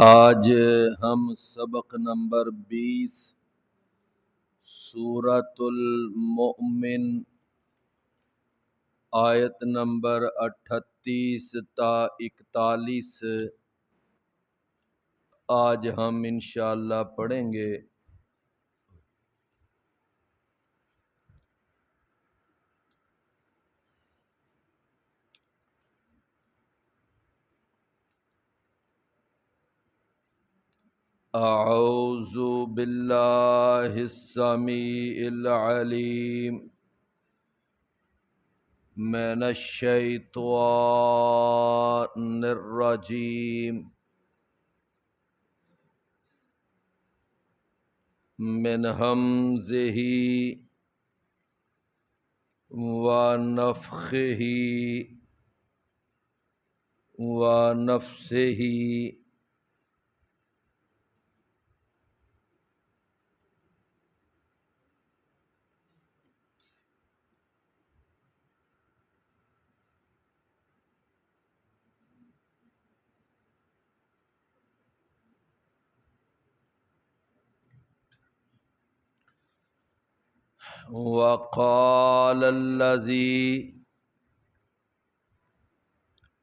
آج ہم سبق نمبر 20 سورۃ المؤمن آیت نمبر 38 تا 41 آج ہم انشاءاللہ پڑھیں گے۔ اعوذ باللہ السمیع العلیم من الشیطان الرجیم من ہمزہ ونفخہ ونفثہ۔ وقال الذی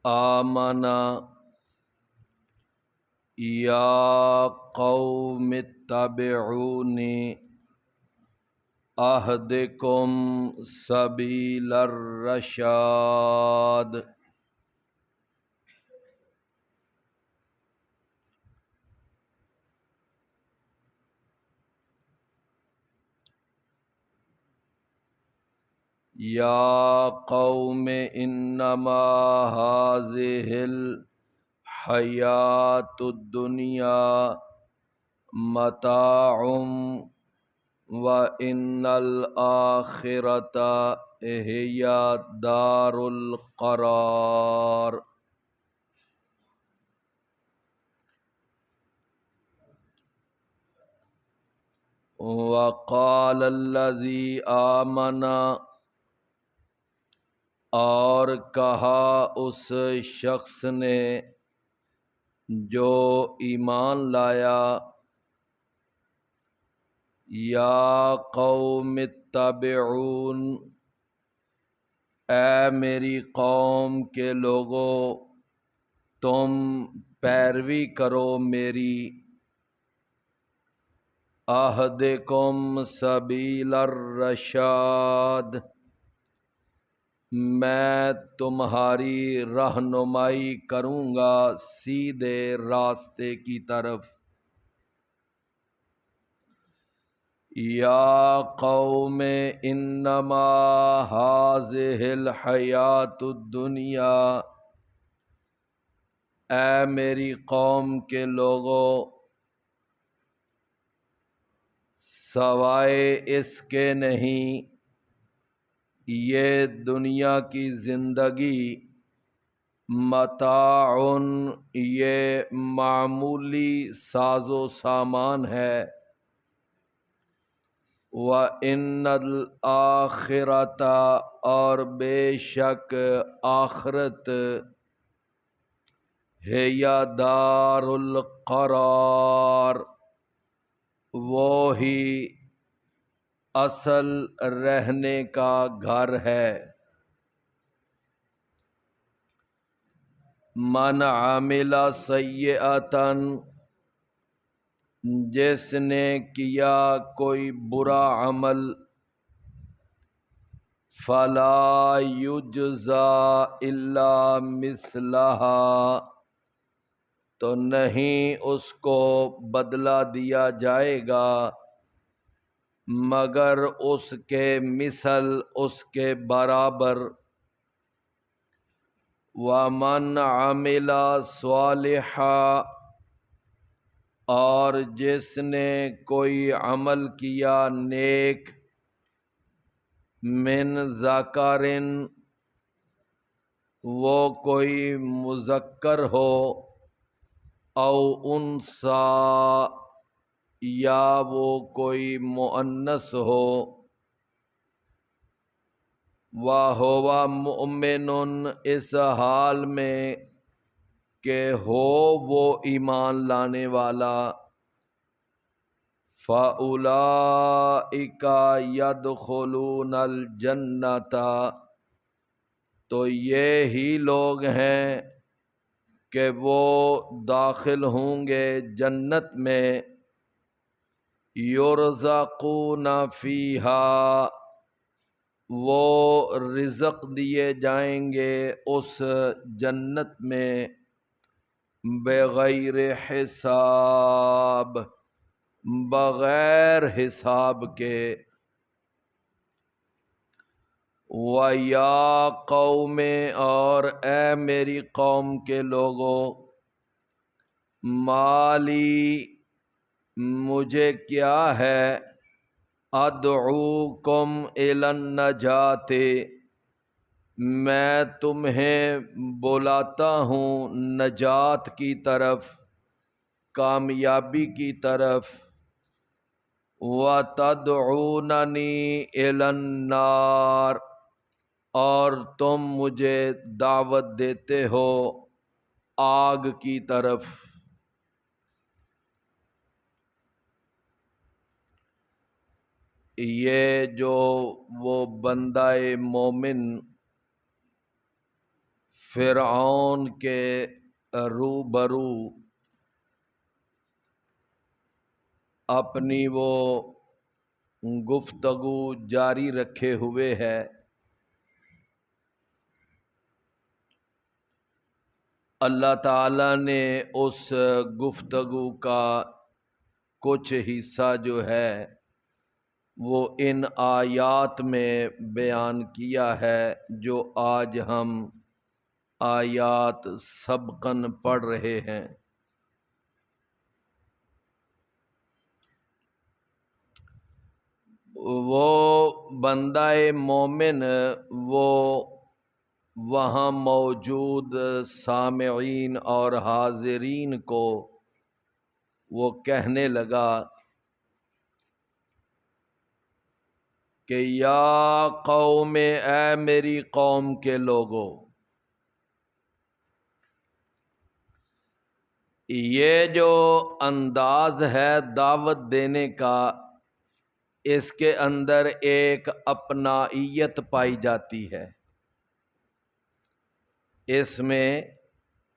آمن یا قوم اتبعونی اہدکم سبیل الرشاد۔ یا قوم انما ھذہ الحیاۃ الدنیا متاع وان الآخرۃ ھی دار القرار۔ وقال الذی آمن اور کہا اس شخص نے جو ایمان لایا، یا قوم اتبعون اے میری قوم کے لوگو تم پیروی کرو میری، اہدکم سبیل الرشاد میں تمہاری رہنمائی کروں گا سیدھے راستے کی طرف۔ یا قوم انما ھذہ الحیاۃ الدنیا اے میری قوم کے لوگو سوائے اس کے نہیں یہ دنیا کی زندگی متاع یہ معمولی ساز و سامان ہے، وَإِنَّ الْآخِرَةَ اور بے شک آخرت ہی دار القرار وہی اصل رہنے کا گھر ہے۔ من عمل سیئۃ جس نے کیا کوئی برا عمل، فلا یجزی الا مثلہا تو نہیں اس کو بدلہ دیا جائے گا مگر اس کے مثل، اس کے برابر۔ وَمَنْ عَمِلَ صَالِحًا اور جس نے کوئی عمل کیا نیک، من ذکر وہ کوئی مذکر ہو، او انثیٰ یا وہ کوئی مؤنث ہو، وَهُوَ مُؤْمِنٌ، اس حال میں کہ ہو وہ ایمان لانے والا، فَأُولَئِكَ يَدْخُلُونَ الْجَنَّةَ، تو یہ ہی لوگ ہیں کہ وہ داخل ہوں گے جنت میں، یرزقون فیہا، وہ رزق دیے جائیں گے اس جنت میں، بغیر حساب، بغیر حساب کے۔ وَيَا قَوْمِ، اور اے میری قوم کے لوگو، مالی، مجھے کیا ہے، ادعوکم الی النجات، میں تمہیں بلاتا ہوں نجات کی طرف، کامیابی کی طرف، وَتَدْعُونَنِي إِلَى النَّارِ، اور تم مجھے دعوت دیتے ہو آگ کی طرف۔ یہ جو وہ بندہ مومن فرعون کے روبرو اپنی وہ گفتگو جاری رکھے ہوئے ہے، اللہ تعالیٰ نے اس گفتگو کا کچھ حصہ جو ہے وہ ان آیات میں بیان کیا ہے، جو آج ہم آیات سبقاً پڑھ رہے ہیں۔ وہ بندہ مومن وہ وہاں موجود سامعین اور حاضرین کو وہ کہنے لگا کہ یا قوم، اے میری قوم کے لوگو، یہ جو انداز ہے دعوت دینے کا، اس کے اندر ایک اپنائیت پائی جاتی ہے، اس میں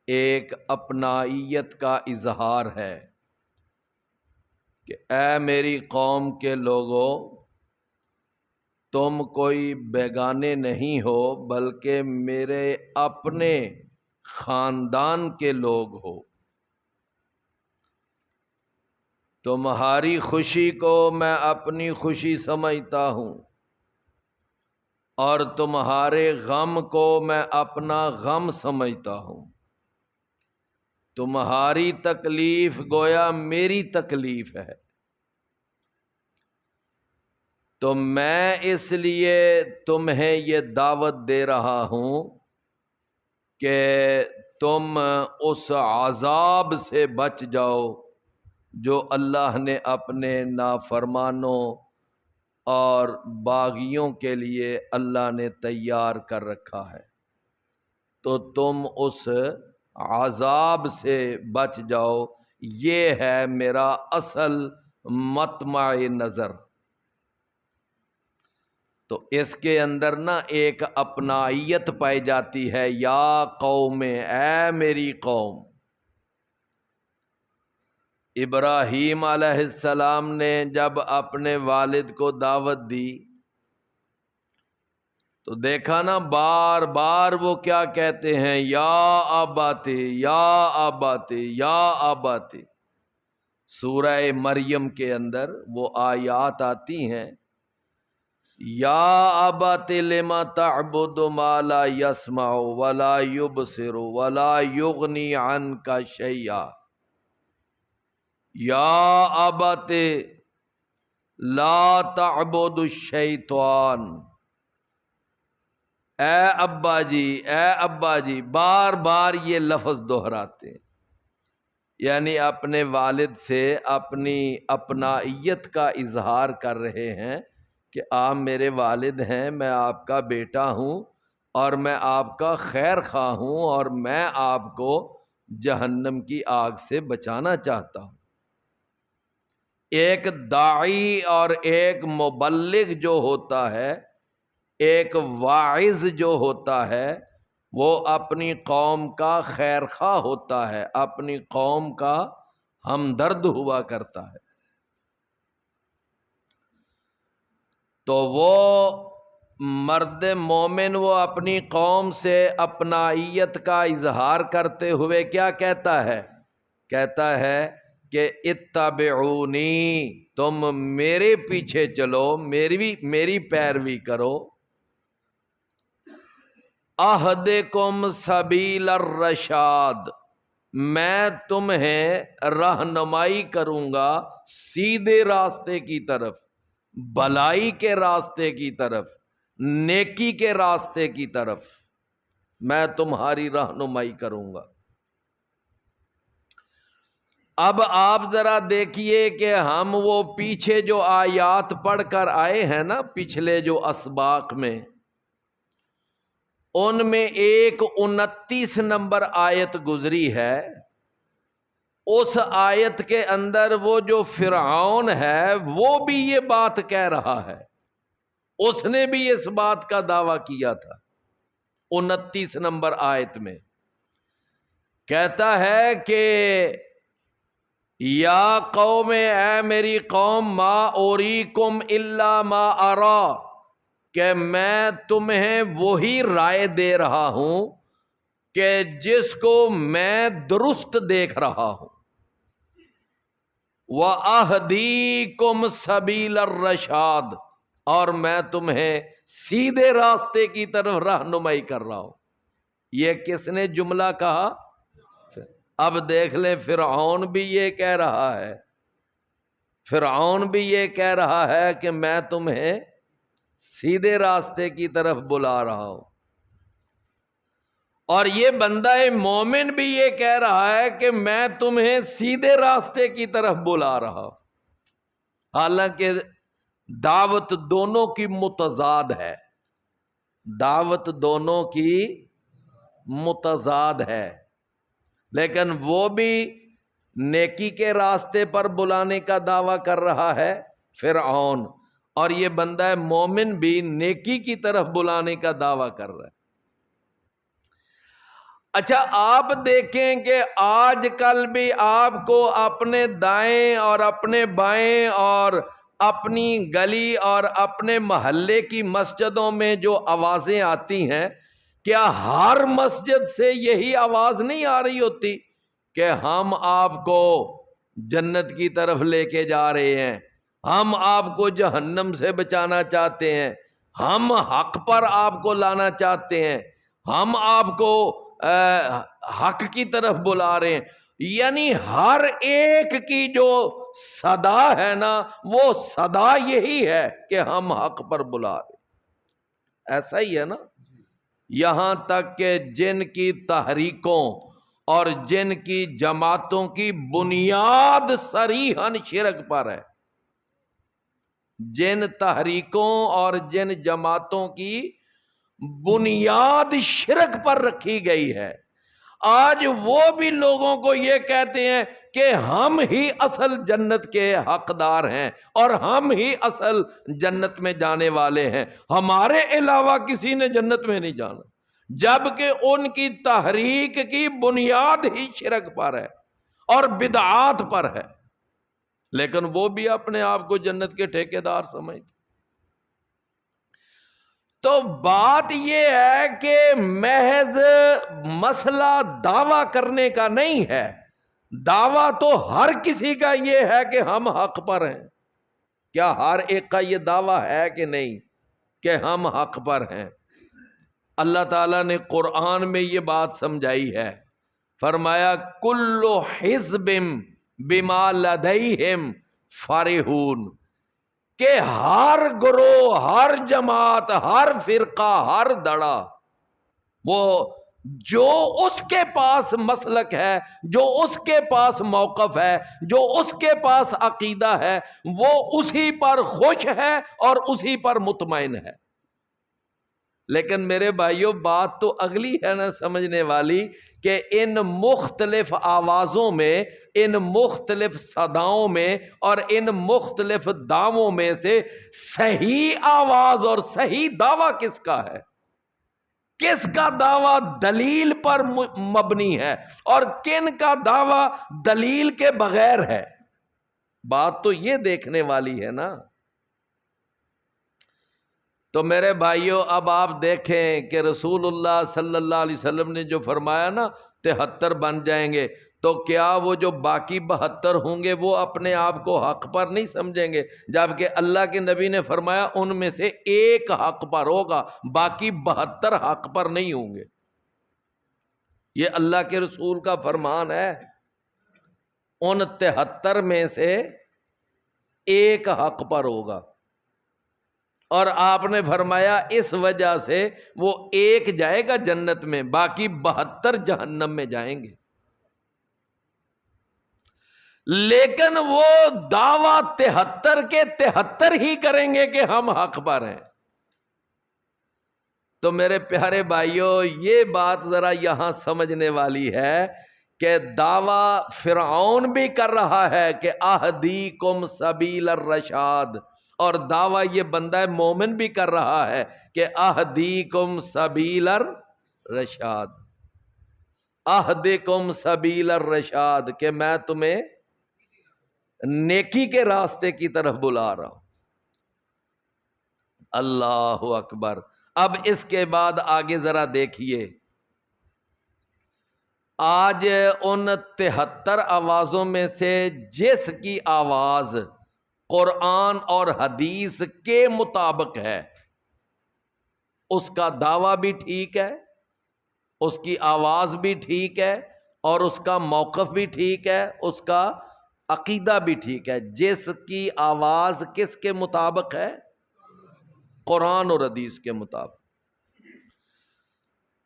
ایک اپنائیت کا اظہار ہے کہ اے میری قوم کے لوگو، تم کوئی بیگانے نہیں ہو بلکہ میرے اپنے خاندان کے لوگ ہو، تمہاری خوشی کو میں اپنی خوشی سمجھتا ہوں اور تمہارے غم کو میں اپنا غم سمجھتا ہوں، تمہاری تکلیف گویا میری تکلیف ہے، تو میں اس لیے تمہیں یہ دعوت دے رہا ہوں کہ تم اس عذاب سے بچ جاؤ جو اللہ نے اپنے نافرمانوں اور باغیوں کے لیے اللہ نے تیار کر رکھا ہے، تو تم اس عذاب سے بچ جاؤ، یہ ہے میرا اصل مطمع نظر۔ تو اس کے اندر نا ایک اپنائیت پائی جاتی ہے، یا قوم، اے میری قوم۔ ابراہیم علیہ السلام نے جب اپنے والد کو دعوت دی تو دیکھا نا بار بار وہ کیا کہتے ہیں، یا اباتے، یا اباتے، یا اباتے۔ سورہ مریم کے اندر وہ آیات آتی ہیں، یا ابت لم تعبد ما لا يسمع ولا يبصر ولا يغني عنك شيئا، یا ابت لا تعبد الشیطان، اے ابا جی، اے ابا جی، بار بار یہ لفظ دہراتے ہیں، یعنی اپنے والد سے اپنی اپنائیت کا اظہار کر رہے ہیں کہ آپ میرے والد ہیں، میں آپ کا بیٹا ہوں اور میں آپ کا خیر خواہ ہوں اور میں آپ کو جہنم کی آگ سے بچانا چاہتا ہوں۔ ایک داعی اور ایک مبلغ جو ہوتا ہے، ایک واعظ جو ہوتا ہے، وہ اپنی قوم کا خیر خواہ ہوتا ہے، اپنی قوم کا ہمدرد ہوا کرتا ہے۔ تو وہ مرد مومن وہ اپنی قوم سے اپنائیت کا اظہار کرتے ہوئے کیا کہتا ہے؟ کہتا ہے کہ اتبعونی، تم میرے پیچھے چلو، میری پیروی کرو۔ اہدکم سبیل الرشاد، میں تمہیں رہنمائی کروں گا سیدھے راستے کی طرف، بھلائی کے راستے کی طرف، نیکی کے راستے کی طرف میں تمہاری رہنمائی کروں گا۔ اب آپ ذرا دیکھیے کہ ہم وہ پیچھے جو آیات پڑھ کر آئے ہیں نا پچھلے جو اسباق میں، ان میں ایک 29 نمبر آیت گزری ہے۔ اس آیت کے اندر وہ جو فرعون ہے وہ بھی یہ بات کہہ رہا ہے، اس نے بھی اس بات کا دعویٰ کیا تھا۔ 29 نمبر آیت میں کہتا ہے کہ یا قوم، اے میری قوم، ما اوریکم الا ما ارا، کہ میں تمہیں وہی رائے دے رہا ہوں کہ جس کو میں درست دیکھ رہا ہوں۔ وَأَهْدِيكُمْ سَبِيلَ الرَّشَادِ، اور میں تمہیں سیدھے راستے کی طرف رہنمائی کر رہا ہوں۔ یہ کس نے جملہ کہا؟ اب دیکھ لیں، فرعون بھی یہ کہہ رہا ہے، فرعون بھی یہ کہہ رہا ہے کہ میں تمہیں سیدھے راستے کی طرف بلا رہا ہوں، اور یہ بندہ مومن بھی یہ کہہ رہا ہے کہ میں تمہیں سیدھے راستے کی طرف بلا رہا ہوں۔ حالانکہ دعوت دونوں کی متضاد ہے، دعوت دونوں کی متضاد ہے، لیکن وہ بھی نیکی کے راستے پر بلانے کا دعویٰ کر رہا ہے فرعون، اور یہ بندہ مومن بھی نیکی کی طرف بلانے کا دعویٰ کر رہا ہے۔ اچھا، آپ دیکھیں کہ آج کل بھی آپ کو اپنے دائیں اور اپنے بائیں اور اپنی گلی اور اپنے محلے کی مسجدوں میں جو آوازیں آتی ہیں، کیا ہر مسجد سے یہی آواز نہیں آ رہی ہوتی کہ ہم آپ کو جنت کی طرف لے کے جا رہے ہیں، ہم آپ کو جہنم سے بچانا چاہتے ہیں، ہم حق پر آپ کو لانا چاہتے ہیں، ہم آپ کو حق کی طرف بلا رہے ہیں؟ یعنی ہر ایک کی جو صدا ہے نا، وہ صدا یہی ہے کہ ہم حق پر بلا رہے ہیں۔ ایسا ہی ہے نا؟ یہاں تک کہ جن کی تحریکوں اور جن کی جماعتوں کی بنیاد صریحاً شرک پر ہے، جن تحریکوں اور جن جماعتوں کی بنیاد شرک پر رکھی گئی ہے، آج وہ بھی لوگوں کو یہ کہتے ہیں کہ ہم ہی اصل جنت کے حقدار ہیں اور ہم ہی اصل جنت میں جانے والے ہیں، ہمارے علاوہ کسی نے جنت میں نہیں جانا، جبکہ ان کی تحریک کی بنیاد ہی شرک پر ہے اور بدعات پر ہے، لیکن وہ بھی اپنے آپ کو جنت کے ٹھیکیدار سمجھتے۔ تو بات یہ ہے کہ محض مسئلہ دعویٰ کرنے کا نہیں ہے، دعویٰ تو ہر کسی کا یہ ہے کہ ہم حق پر ہیں۔ کیا ہر ایک کا یہ دعویٰ ہے کہ نہیں کہ ہم حق پر ہیں؟ اللہ تعالیٰ نے قرآن میں یہ بات سمجھائی ہے، فرمایا کل حزب بما لدیہم فرحون، کہ ہر گروہ، ہر جماعت، ہر فرقہ، ہر دڑا وہ جو اس کے پاس مسلک ہے، جو اس کے پاس موقف ہے، جو اس کے پاس عقیدہ ہے، وہ اسی پر خوش ہے اور اسی پر مطمئن ہے۔ لیکن میرے بھائیوں بات تو اگلی ہے نا سمجھنے والی، کہ ان مختلف آوازوں میں، ان مختلف صداؤں میں اور ان مختلف دعووں میں سے صحیح آواز اور صحیح دعویٰ کس کا ہے؟ کس کا دعویٰ دلیل پر مبنی ہے اور کن کا دعویٰ دلیل کے بغیر ہے؟ بات تو یہ دیکھنے والی ہے نا۔ تو میرے بھائیوں اب آپ دیکھیں کہ رسول اللہ صلی اللہ علیہ وسلم نے جو فرمایا نا 73 بن جائیں گے، تو کیا وہ جو باقی 72 ہوں گے وہ اپنے آپ کو حق پر نہیں سمجھیں گے؟ جبکہ اللہ کے نبی نے فرمایا ان میں سے ایک حق پر ہوگا، باقی 72 حق پر نہیں ہوں گے۔ یہ اللہ کے رسول کا فرمان ہے۔ ان 73 میں سے ایک حق پر ہوگا، اور آپ نے فرمایا اس وجہ سے وہ ایک جائے گا جنت میں، باقی 72 جہنم میں جائیں گے۔ لیکن وہ دعویٰ 73 کے 73 ہی کریں گے کہ ہم حق پر ہیں۔ تو میرے پیارے بھائیوں یہ بات ذرا یہاں سمجھنے والی ہے کہ دعویٰ فرعون بھی کر رہا ہے کہ اہدیکم سبیل الرشاد، اور دعویٰ یہ بندہ مومن بھی کر رہا ہے کہ اہدیکم سبیل الرشاد، اہدیکم سبیل الرشاد، کہ میں تمہیں نیکی کے راستے کی طرف بلا رہا ہوں۔ اللہ اکبر۔ اب اس کے بعد آگے ذرا دیکھیے، آج ان 73 آوازوں میں سے جس کی آواز قرآن اور حدیث کے مطابق ہے اس کا دعویٰ بھی ٹھیک ہے، اس کی آواز بھی ٹھیک ہے، اور اس کا موقف بھی ٹھیک ہے، اس کا عقیدہ بھی ٹھیک ہے۔ جس کی آواز کس کے مطابق ہے؟ قرآن اور حدیث کے مطابق۔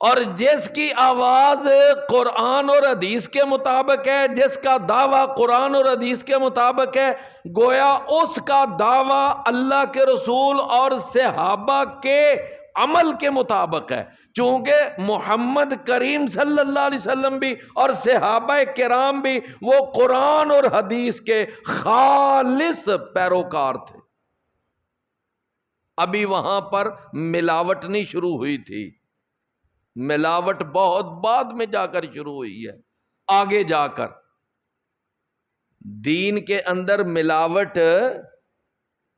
اور جس کی آواز قرآن اور حدیث کے مطابق ہے، جس کا دعویٰ قرآن اور حدیث کے مطابق ہے، گویا اس کا دعویٰ اللہ کے رسول اور صحابہ کے عمل کے مطابق ہے، چونکہ محمد کریم صلی اللہ علیہ وسلم بھی اور صحابہ کرام بھی وہ قرآن اور حدیث کے خالص پیروکار تھے۔ ابھی وہاں پر ملاوٹ نہیں شروع ہوئی تھی، ملاوٹ بہت بعد میں جا کر شروع ہوئی ہے، آگے جا کر۔ دین کے اندر ملاوٹ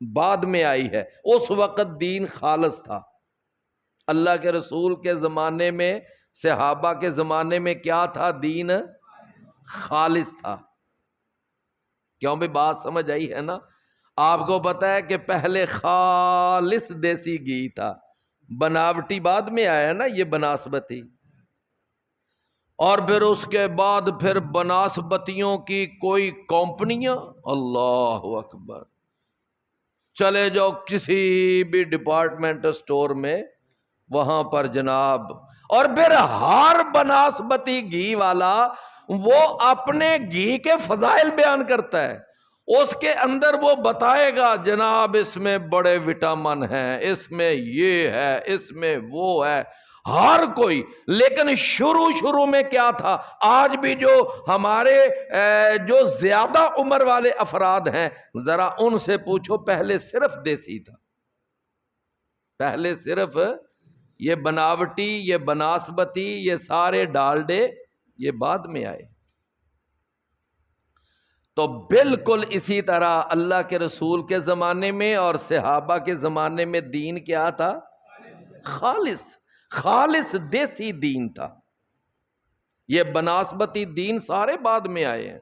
بعد میں آئی ہے، اس وقت دین خالص تھا۔ اللہ کے رسول کے زمانے میں، صحابہ کے زمانے میں کیا تھا؟ دین خالص تھا۔ کیوں بھی بات سمجھ آئی ہے نا؟ آپ کو پتا ہے کہ پہلے خالص دیسی گھی تھا، بناوٹی بعد میں آیا نا یہ بناسبتی، اور پھر اس کے بعد پھر بناسبتیوں کی کوئی کمپنیاں، اللہ اکبر، چلے جاؤ کسی بھی ڈپارٹمنٹ اسٹور میں، وہاں پر جناب، اور پھر ہر بناسبتی گھی والا وہ اپنے گھی کے فضائل بیان کرتا ہے، اس کے اندر وہ بتائے گا جناب اس میں بڑے وٹامن ہیں، اس میں یہ ہے، اس میں وہ ہے، ہر کوئی۔ لیکن شروع میں کیا تھا؟ آج بھی جو ہمارے جو زیادہ عمر والے افراد ہیں، ذرا ان سے پوچھو، پہلے صرف دیسی تھا، پہلے صرف یہ بناوٹی، یہ بناسبتی، یہ سارے ڈالڈے یہ بعد میں آئے۔ تو بالکل اسی طرح اللہ کے رسول کے زمانے میں اور صحابہ کے زمانے میں دین کیا تھا؟ خالص دیسی دین تھا۔ یہ بناسبتی دین سارے بعد میں آئے ہیں۔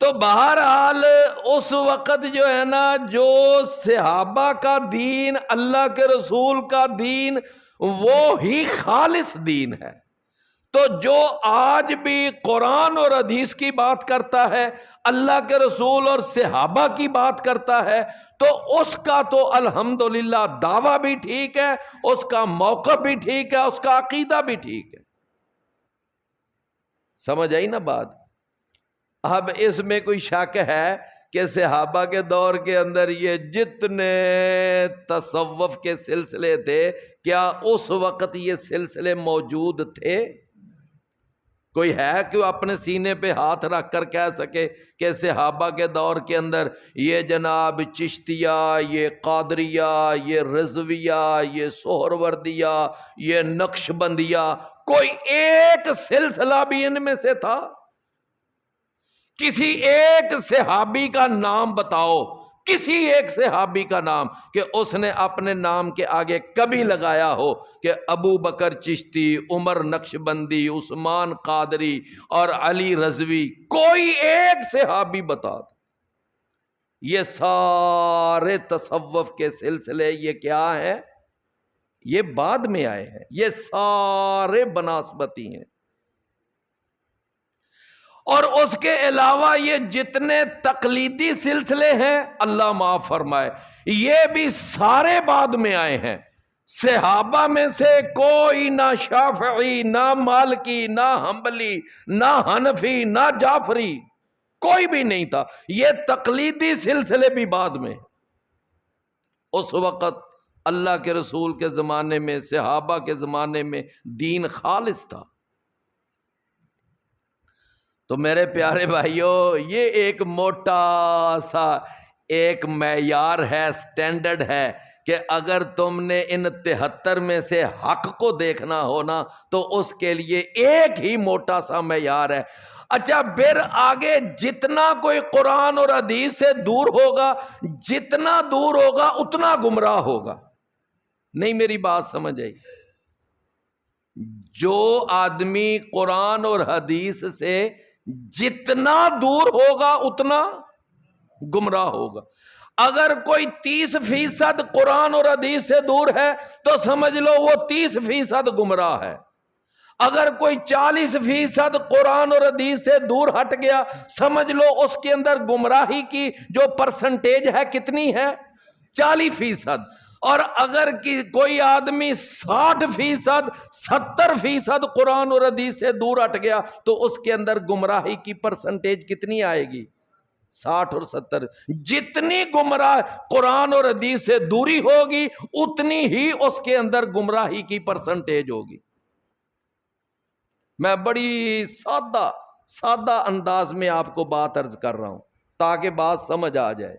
تو بہرحال اس وقت جو ہے نا، جو صحابہ کا دین، اللہ کے رسول کا دین، وہ ہی خالص دین ہے۔ تو جو آج بھی قرآن اور حدیث کی بات کرتا ہے، اللہ کے رسول اور صحابہ کی بات کرتا ہے، تو اس کا تو الحمدللہ دعویٰ بھی ٹھیک ہے، اس کا موقف بھی ٹھیک ہے، اس کا عقیدہ بھی ٹھیک ہے۔ سمجھ آئی نا بات؟ اب اس میں کوئی شک ہے کہ صحابہ کے دور کے اندر یہ جتنے تصوف کے سلسلے تھے، کیا اس وقت یہ سلسلے موجود تھے؟ کوئی ہے کہ وہ اپنے سینے پہ ہاتھ رکھ کر کہہ سکے کہ صحابہ کے دور کے اندر یہ جناب چشتیہ، یہ قادریہ، یہ رضویہ، یہ سہروردیہ، یہ نقشبندیہ، کوئی ایک سلسلہ بھی ان میں سے تھا؟ کسی ایک صحابی کا نام بتاؤ، کسی ایک صحابی کا نام کہ اس نے اپنے نام کے آگے کبھی لگایا ہو کہ ابو بکر چشتی، عمر نقشبندی، عثمان قادری اور علی رضوی، کوئی ایک صحابی بتا دو۔ یہ سارے تصوف کے سلسلے یہ کیا ہیں؟ یہ بعد میں آئے ہیں، یہ سارے بناسبتی ہیں۔ اور اس کے علاوہ یہ جتنے تقلیدی سلسلے ہیں، اللہ معاف فرمائے، یہ بھی سارے بعد میں آئے ہیں۔ صحابہ میں سے کوئی نہ شافعی، نہ مالکی، نہ حنبلی، نہ حنفی، نہ جعفری، کوئی بھی نہیں تھا۔ یہ تقلیدی سلسلے بھی بعد میں۔ اس وقت اللہ کے رسول کے زمانے میں، صحابہ کے زمانے میں دین خالص تھا۔ تو میرے پیارے بھائیوں، یہ ایک موٹا سا ایک معیار ہے، سٹینڈرڈ ہے کہ اگر تم نے ان 73 میں سے حق کو دیکھنا ہو نا تو اس کے لیے ایک ہی موٹا سا معیار ہے۔ اچھا، پھر آگے جتنا کوئی قرآن اور حدیث سے دور ہوگا، جتنا دور ہوگا اتنا گمراہ ہوگا۔ نہیں میری بات سمجھ آئی؟ جو آدمی قرآن اور حدیث سے جتنا دور ہوگا اتنا گمراہ ہوگا۔ اگر کوئی 30% قرآن اور حدیث سے دور ہے تو سمجھ لو وہ 30% گمراہ ہے۔ اگر کوئی 40% قرآن اور حدیث سے دور ہٹ گیا، سمجھ لو اس کے اندر گمراہی کی جو پرسنٹیج ہے کتنی ہے؟ 40%۔ اور اگر کوئی آدمی 60%، 70% قرآن اور حدیث سے دور ہٹ گیا تو اس کے اندر گمراہی کی پرسنٹیج کتنی آئے گی؟ 60 اور 70۔ جتنی گمراہ قرآن اور حدیث سے دوری ہوگی اتنی ہی اس کے اندر گمراہی کی پرسنٹیج ہوگی۔ میں بڑی سادہ انداز میں آپ کو بات عرض کر رہا ہوں تاکہ بات سمجھ آ جائے۔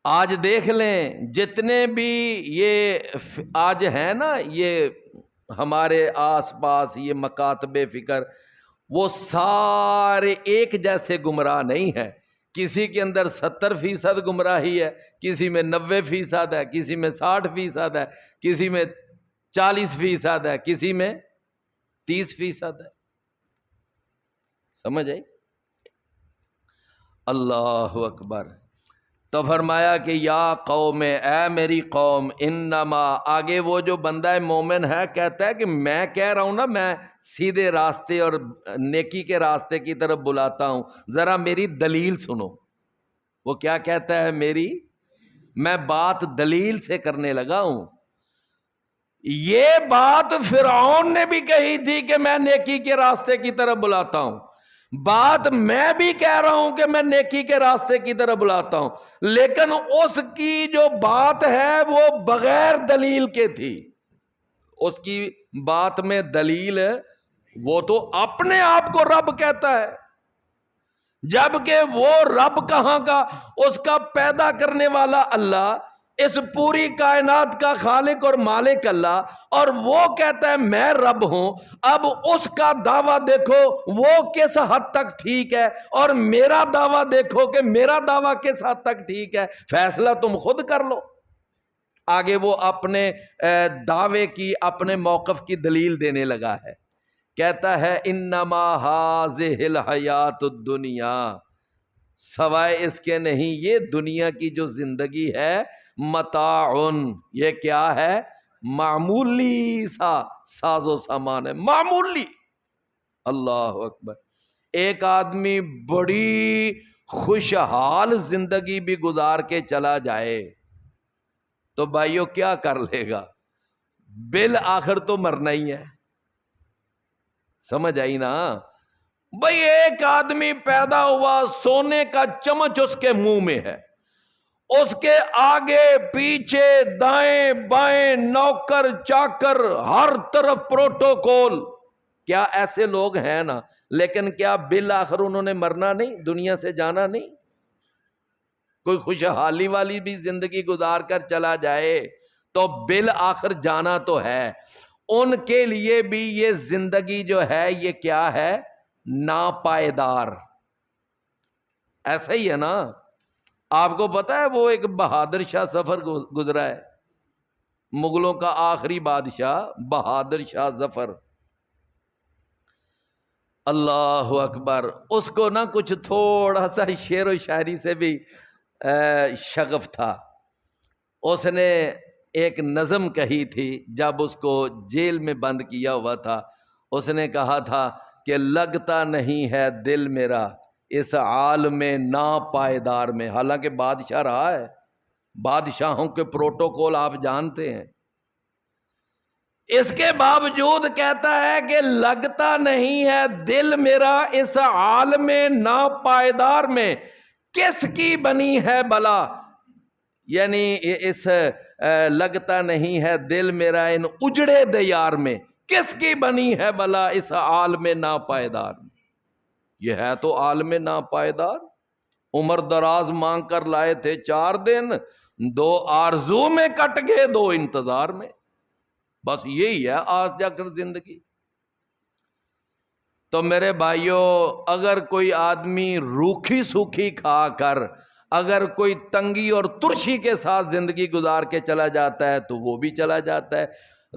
آج دیکھ لیں جتنے بھی یہ آج ہیں نا، یہ ہمارے آس پاس یہ مکاتب فکر، وہ سارے ایک جیسے گمراہ نہیں ہیں۔ کسی کے اندر 70% گمراہی ہے، کسی میں 90% ہے، کسی میں 60% ہے، کسی میں 40% ہے، کسی میں 30% ہے۔ سمجھ آئی؟ اللہ اکبر۔ تو فرمایا کہ یا قوم، اے میری قوم، انما، آگے وہ جو بندہ مومن ہے کہتا ہے کہ میں کہہ رہا ہوں نا، میں سیدھے راستے اور نیکی کے راستے کی طرف بلاتا ہوں، ذرا میری دلیل سنو۔ وہ کیا کہتا ہے؟ میں بات دلیل سے کرنے لگا ہوں۔ یہ بات فرعون نے بھی کہی تھی کہ میں نیکی کے راستے کی طرف بلاتا ہوں، بات میں بھی کہہ رہا ہوں کہ میں نیکی کے راستے کی طرف بلاتا ہوں، لیکن اس کی جو بات ہے وہ بغیر دلیل کے تھی۔ اس کی بات میں دلیل ہے، وہ تو اپنے آپ کو رب کہتا ہے، جبکہ وہ رب کہاں کا؟ اس کا پیدا کرنے والا اللہ، اس پوری کائنات کا خالق اور مالک اللہ، اور وہ کہتا ہے میں رب ہوں۔ اب اس کا دعویٰ دیکھو وہ کس حد تک ٹھیک ہے، اور میرا دعویٰ دیکھو کہ میرا دعویٰ کس حد تک ٹھیک ہے، فیصلہ تم خود کر لو۔ آگے وہ اپنے دعوے کی، اپنے موقف کی دلیل دینے لگا ہے، کہتا ہے انما ھذہ الحیات الدنیا، سوائے اس کے نہیں، یہ دنیا کی جو زندگی ہے، متاعن، یہ کیا ہے؟ معمولی سا ساز و سامان ہے، معمولی۔ اللہ اکبر۔ ایک آدمی بڑی خوشحال زندگی بھی گزار کے چلا جائے تو بھائیو کیا کر لے گا؟ بالآخر تو مرنا ہی ہے. سمجھ آئی نا؟ بھئی ایک آدمی پیدا ہوا، سونے کا چمچ اس کے منہ میں ہے، اس کے آگے پیچھے دائیں بائیں نوکر چاکر، ہر طرف پروٹوکول. کیا ایسے لوگ ہیں نا؟ لیکن کیا بالآخر انہوں نے مرنا نہیں، دنیا سے جانا نہیں؟ کوئی خوشحالی والی بھی زندگی گزار کر چلا جائے تو بالآخر جانا تو ہے. ان کے لیے بھی یہ زندگی جو ہے یہ کیا ہے؟ ناپائیدار. ایسا ہی ہے نا؟ آپ کو پتا ہے وہ ایک بہادر شاہ سفر گزرا ہے، مغلوں کا آخری بادشاہ بہادر شاہ ظفر. اللہ اکبر. اس کو نا کچھ تھوڑا سا شعر و شاعری سے بھی شغف تھا. اس نے ایک نظم کہی تھی جب اس کو جیل میں بند کیا ہوا تھا. اس نے کہا تھا کہ لگتا نہیں ہے دل میرا اس عالم ناپائیدار میں. حالانکہ بادشاہ رہا ہے، بادشاہوں کے پروٹوکول آپ جانتے ہیں. اس کے باوجود کہتا ہے کہ لگتا نہیں ہے دل میرا اس عالم ناپائیدار میں، کس کی بنی ہے بلا. یعنی اس لگتا نہیں ہے دل میرا ان اجڑے دیار میں، کس کی بنی ہے بلا اس عالم ناپائیدار میں. یہ ہے تو عالم ناپائیدار. عمر دراز مانگ کر لائے تھے 4 دن، 2 آرزو میں کٹ گئے 2 انتظار میں. بس یہی ہے آج جا کر زندگی. تو میرے بھائیوں، اگر کوئی آدمی روکھی سوکھی کھا کر اگر کوئی تنگی اور ترشی کے ساتھ زندگی گزار کے چلا جاتا ہے تو وہ بھی چلا جاتا ہے.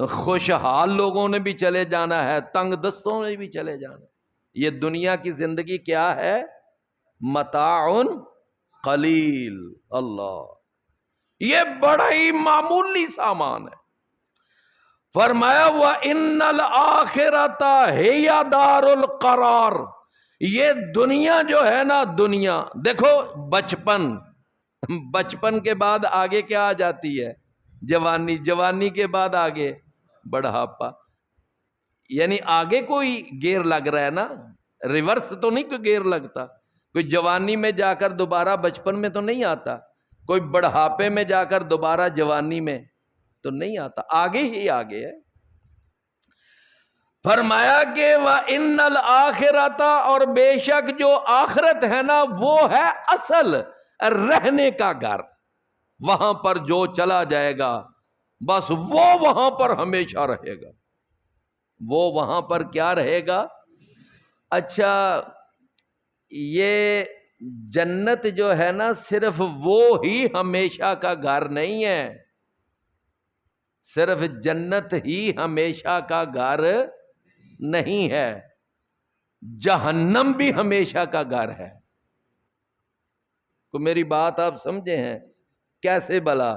خوشحال لوگوں نے بھی چلے جانا ہے، تنگ دستوں نے بھی چلے جانا ہے. یہ دنیا کی زندگی کیا ہے؟ متاع قلیل. اللہ، یہ بڑا ہی معمولی سامان ہے. فرمایا وَإِنَّ الْآخِرَةَ هِيَ دَارُ الْقَرَارِ. یہ دنیا جو ہے نا، دنیا دیکھو، بچپن کے بعد آگے کیا آ جاتی ہے؟ جوانی. جوانی کے بعد آگے بڑھاپا. یعنی آگے کوئی گیئر لگ رہا ہے نا، ریورس تو نہیں کوئی گیئر لگتا. کوئی جوانی میں جا کر دوبارہ بچپن میں تو نہیں آتا، کوئی بڑھاپے میں جا کر دوبارہ جوانی میں تو نہیں آتا، آگے ہی آگے ہے. فرمایا کہ وَإِنَّ الْآخِرَةَ، اور بے شک جو آخرت ہے نا وہ ہے اصل رہنے کا گھر. وہاں پر جو چلا جائے گا بس وہ وہاں پر ہمیشہ رہے گا. وہ وہاں پر کیا رہے گا؟ اچھا، یہ جنت جو ہے نا صرف وہ ہی ہمیشہ کا گھر نہیں ہے. صرف جنت ہی ہمیشہ کا گھر نہیں ہے، جہنم بھی ہمیشہ کا گھر ہے. تو میری بات آپ سمجھے ہیں؟ کیسے بلا؟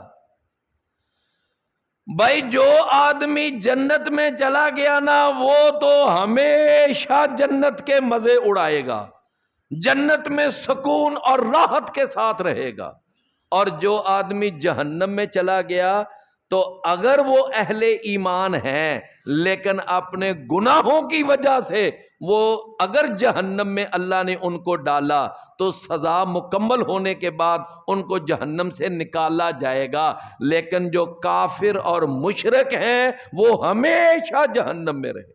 بھائی جو آدمی جنت میں چلا گیا نا وہ تو ہمیشہ جنت کے مزے اڑائے گا، جنت میں سکون اور راحت کے ساتھ رہے گا. اور جو آدمی جہنم میں چلا گیا تو اگر وہ اہل ایمان ہیں لیکن اپنے گناہوں کی وجہ سے وہ اگر جہنم میں اللہ نے ان کو ڈالا تو سزا مکمل ہونے کے بعد ان کو جہنم سے نکالا جائے گا. لیکن جو کافر اور مشرک ہیں وہ ہمیشہ جہنم میں رہے.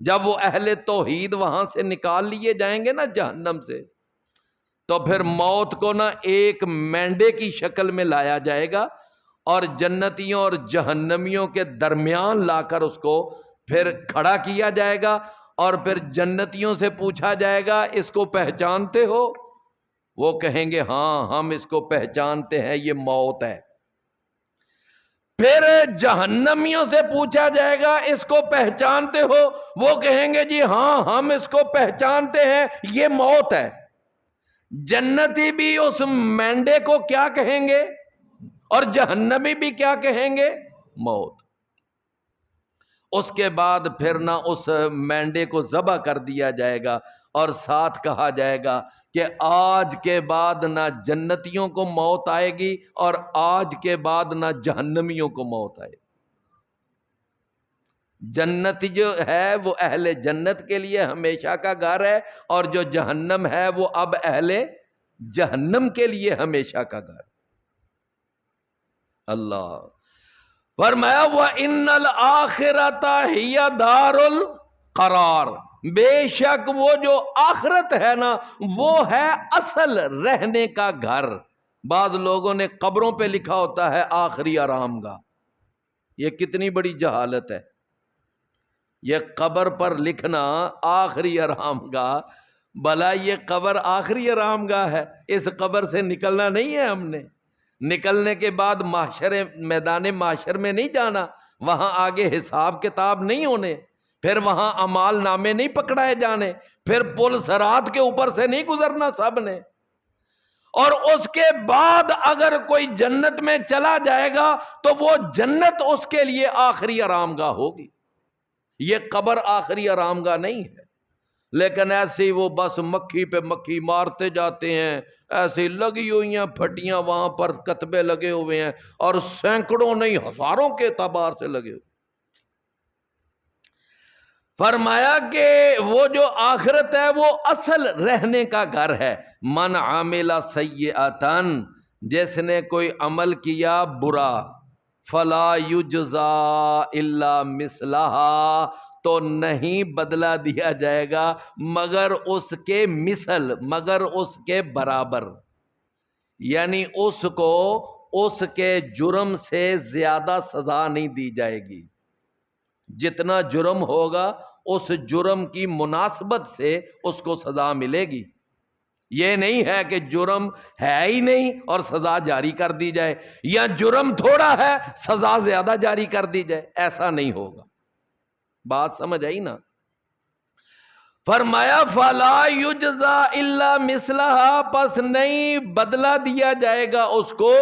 جب وہ اہل توحید وہاں سے نکال لیے جائیں گے نا جہنم سے، تو پھر موت کو نا ایک مینڈے کی شکل میں لایا جائے گا اور جنتیوں اور جہنمیوں کے درمیان لا کر اس کو پھر کھڑا کیا جائے گا. اور پھر جنتیوں سے پوچھا جائے گا اس کو پہچانتے ہو؟ وہ کہیں گے ہاں ہم اس کو پہچانتے ہیں، یہ موت ہے. پھر جہنمیوں سے پوچھا جائے گا اس کو پہچانتے ہو؟ وہ کہیں گے جی ہاں ہم اس کو پہچانتے ہیں، یہ موت ہے. جنتی بھی اس مینڈے کو کیا کہیں گے اور جہنمی بھی کیا کہیں گے؟ موت. اس کے بعد پھر نہ اس مینڈے کو ذبح کر دیا جائے گا اور ساتھ کہا جائے گا کہ آج کے بعد نہ جنتیوں کو موت آئے گی اور آج کے بعد نہ جہنمیوں کو موت آئے گی۔ جنت جو ہے وہ اہل جنت کے لیے ہمیشہ کا گھر ہے، اور جو جہنم ہے وہ اب اہل جہنم کے لیے ہمیشہ کا گھر۔ اللہ فرمایا وَإِنَّ الْآخِرَةَ هِيَ دَارُ الْقَرَارِ، بے شک وہ جو آخرت ہے نا وہ ہے اصل رہنے کا گھر۔ بعض لوگوں نے قبروں پہ لکھا ہوتا ہے آخری آرام گاہ، یہ کتنی بڑی جہالت ہے۔ یہ قبر پر لکھنا آخری آرام گاہ، بھلا یہ قبر آخری آرام گاہ ہے؟ اس قبر سے نکلنا نہیں ہے ہم نے، نکلنے کے بعد میدان محشر میں نہیں جانا، وہاں آگے حساب کتاب نہیں ہونے، پھر وہاں اعمال نامے نہیں پکڑائے جانے، پھر پل صراط کے اوپر سے نہیں گزرنا سب نے، اور اس کے بعد اگر کوئی جنت میں چلا جائے گا تو وہ جنت اس کے لیے آخری آرام گاہ ہوگی۔ یہ قبر آخری آرام گاہ نہیں ہے، لیکن ایسے وہ بس مکھی پہ مکھی مارتے جاتے ہیں، ایسے لگی ہوئی ہیں پھٹیاں، وہاں پر کتبے لگے ہوئے ہیں، اور سینکڑوں نہیں ہزاروں کے اعتبار سے لگے ہوئے۔ فرمایا کہ وہ جو آخرت ہے وہ اصل رہنے کا گھر ہے۔ من عامل سیئۃ، جس نے کوئی عمل کیا برا، فلا یجزا الا مثلہا، تو نہیں بدلہ دیا جائے گا مگر اس کے مثل، مگر اس کے برابر، یعنی اس کو اس کے جرم سے زیادہ سزا نہیں دی جائے گی۔ جتنا جرم ہوگا اس جرم کی مناسبت سے اس کو سزا ملے گی۔ یہ نہیں ہے کہ جرم ہے ہی نہیں اور سزا جاری کر دی جائے، یا جرم تھوڑا ہے سزا زیادہ جاری کر دی جائے، ایسا نہیں ہوگا۔ بات سمجھ آئی نا؟ فرمایا فلا یجزا الا مثلہا، پس نہیں بدلہ دیا جائے گا اس کو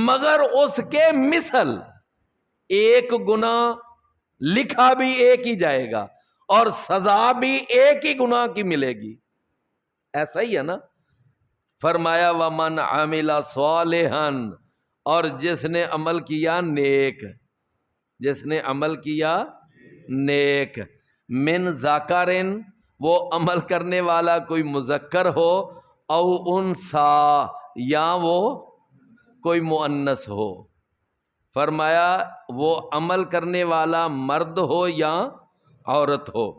مگر اس کے مثل۔ ایک گناہ لکھا بھی ایک ہی جائے گا اور سزا بھی ایک ہی گناہ کی ملے گی، ایسا ہی ہے نا؟ فرمایا ومن عمل صالحا، اور جس نے عمل کیا نیک، جس نے عمل کیا نیک، من ذکرن، وہ عمل کرنے والا کوئی مذکر ہو، او انثی، یا وہ کوئی مؤنث ہو۔ فرمایا وہ عمل کرنے والا مرد ہو یا عورت ہو،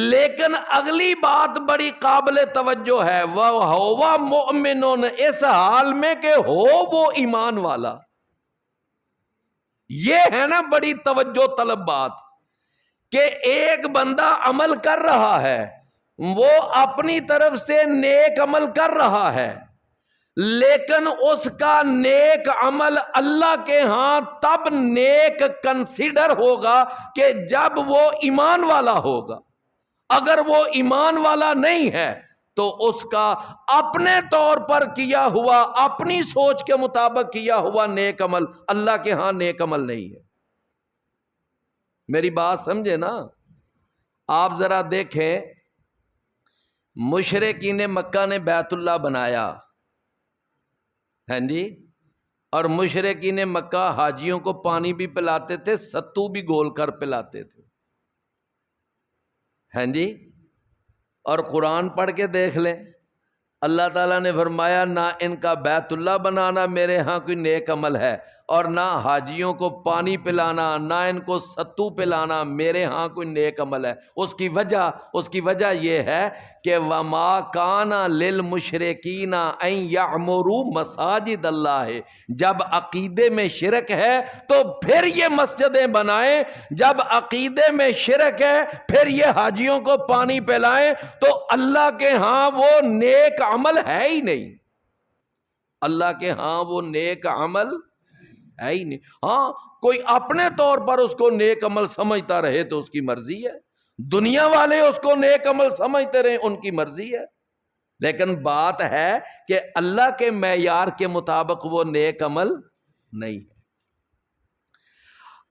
لیکن اگلی بات بڑی قابل توجہ ہے، وَهُوَ مُؤْمِنٌ، اس حال میں کہ ہو وہ ایمان والا۔ یہ ہے نا بڑی توجہ طلب بات، کہ ایک بندہ عمل کر رہا ہے، وہ اپنی طرف سے نیک عمل کر رہا ہے، لیکن اس کا نیک عمل اللہ کے ہاں تب نیک کنسیڈر ہوگا کہ جب وہ ایمان والا ہوگا۔ اگر وہ ایمان والا نہیں ہے تو اس کا اپنے طور پر کیا ہوا، اپنی سوچ کے مطابق کیا ہوا نیک عمل اللہ کے ہاں نیک عمل نہیں ہے۔ میری بات سمجھے نا؟ آپ ذرا دیکھیں، مشرکین مکہ نے بیت اللہ بنایا، ہاں جی، اور مشرکین مکہ حاجیوں کو پانی بھی پلاتے تھے، ستو بھی گول کر پلاتے تھے، ہاں جی۔ اور قرآن پڑھ کے دیکھ لیں، اللہ تعالیٰ نے فرمایا نہ ان کا بیت اللہ بنانا میرے ہاں کوئی نیک عمل ہے، اور نہ حاجیوں کو پانی پلانا، نہ ان کو ستو پلانا میرے ہاں کوئی نیک عمل ہے۔ اس کی وجہ یہ ہے کہ وَمَا كَانَ لِلْمُشْرِكِينَ أَن يَعْمُرُوا مَسَاجِدَ اللَّهِ، جب عقیدے میں شرک ہے تو پھر یہ مسجدیں بنائیں، جب عقیدے میں شرک ہے پھر یہ حاجیوں کو پانی پلائیں، تو اللہ کے ہاں وہ نیک عمل ہے ہی نہیں، اللہ کے ہاں وہ نیک عمل ہے ہی نہیں۔ ہاں کوئی اپنے طور پر اس کو نیک عمل سمجھتا رہے تو اس کی مرضی ہے، دنیا والے اس کو نیک عمل سمجھتے رہے ان کی مرضی ہے، لیکن بات ہے کہ اللہ کے معیار کے مطابق وہ نیک عمل نہیں ہے۔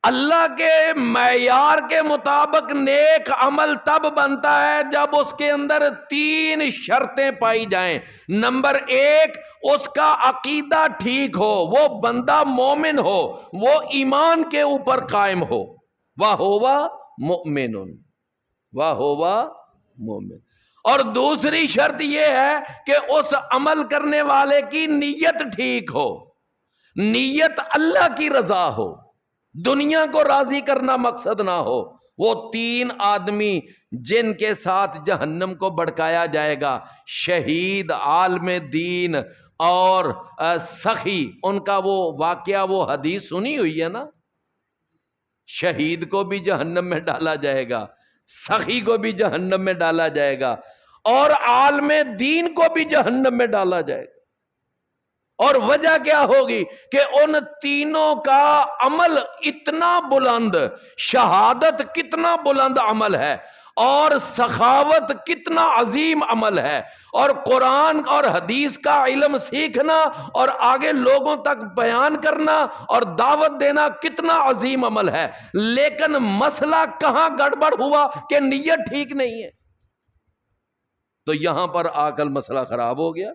اللہ کے معیار کے مطابق نیک عمل تب بنتا ہے جب اس کے اندر 3 شرطیں پائی جائیں۔ نمبر 1، اس کا عقیدہ ٹھیک ہو، وہ بندہ مومن ہو، وہ ایمان کے اوپر قائم ہو۔ وَهُوَ مُؤْمِنٌ، وَهُوَ مُؤْمِنٌ۔ اور دوسری شرط یہ ہے کہ اس عمل کرنے والے کی نیت ٹھیک ہو، نیت اللہ کی رضا ہو، دنیا کو راضی کرنا مقصد نہ ہو۔ وہ 3 آدمی جن کے ساتھ جہنم کو بھڑکایا جائے گا، شہید، عالم دین اور سخی، ان کا وہ واقعہ، وہ حدیث سنی ہوئی ہے نا؟ شہید کو بھی جہنم میں ڈالا جائے گا، سخی کو بھی جہنم میں ڈالا جائے گا، اور عالم دین کو بھی جہنم میں ڈالا جائے گا۔ اور وجہ کیا ہوگی کہ ان تینوں کا عمل اتنا بلند، شہادت کتنا بلند عمل ہے، اور سخاوت کتنا عظیم عمل ہے، اور قرآن اور حدیث کا علم سیکھنا اور آگے لوگوں تک بیان کرنا اور دعوت دینا کتنا عظیم عمل ہے۔ لیکن مسئلہ کہاں گڑبڑ ہوا کہ نیت ٹھیک نہیں ہے، تو یہاں پر آ کر مسئلہ خراب ہو گیا۔